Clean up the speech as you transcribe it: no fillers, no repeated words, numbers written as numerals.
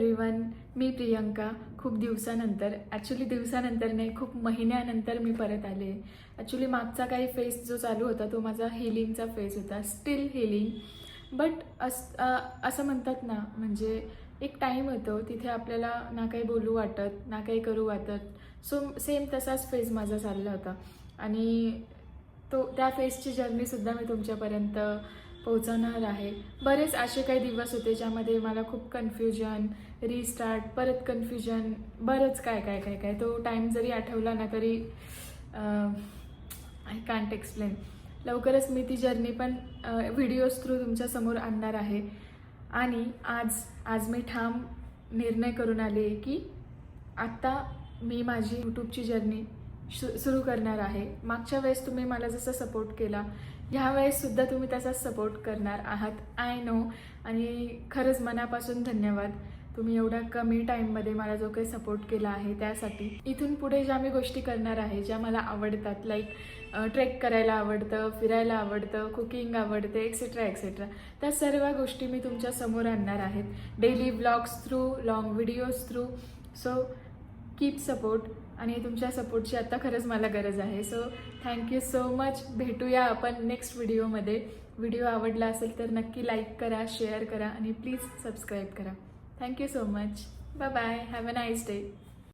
Everyone, मी प्रियंका. खूप दिवसानंतर, actually दिवसानंतर नाही, खूप महिन्यानंतर मी परत आले. ॲक्च्युली मागचा काही फेज जो चालू होता तो माझा हिलिंगचा फेज होता, स्टील हिलिंग. बट असं म्हणतात ना, म्हणजे एक टाईम होतो तिथे आपल्याला ना काही बोलू वाटत ना काही करू वाटत. सो सेम तसाच फेज माझा चालला होता आणि त्या फेजची जर्नीसुद्धा मी तुमच्यापर्यंत पोहोचवणार आहे. बरेच असे काही दिवस होते ज्यामध्ये मला खूप कन्फ्युजन, रिस्टार्ट, परत कन्फ्युजन, बरंच काय काय काय काय तो टाईम जरी आठवला ना तरी आय कांट एक्सप्लेन. लवकरच मी ती जर्नी पण व्हिडिओज थ्रू तुमच्यासमोर आणणार आहे. आणि आज मी ठाम निर्णय करून आले की आत्ता मी माझी यूट्यूबची जर्नी सुरू करणार आहे. मागच्या वेळेस तुम्ही मला जसं सपोर्ट केला, ह्या वेळेससुद्धा तुम्ही तसाच सपोर्ट करणार आहात, आय नो. आणि खरंच मनापासून धन्यवाद. तुम्ही एवढ्या कमी टाईममध्ये मला जो काही सपोर्ट केला आहे त्यासाठी. इथून पुढे ज्या मी गोष्टी करणार आहे ज्या मला आवडतात, लाईक ट्रेक करायला आवडतं, फिरायला आवडतं, कुकिंग आवडते, एक्सेट्रा एक्सेट्रा, त्या सर्व गोष्टी मी तुमच्या समोर आणणार आहेत, daily blogs through, long videos through. So keep support. आणि तुमच्या सपोर्टची आता खरंच मला गरज आहे. So thank you so much. भेटूया आपण नेक्स्ट व्हिडिओमध्ये. व्हिडिओ आवडला असेल तर नक्की लाईक करा, शेअर करा आणि प्लीज सबस्क्राईब करा. Thank you so much. Bye bye. Have a nice day.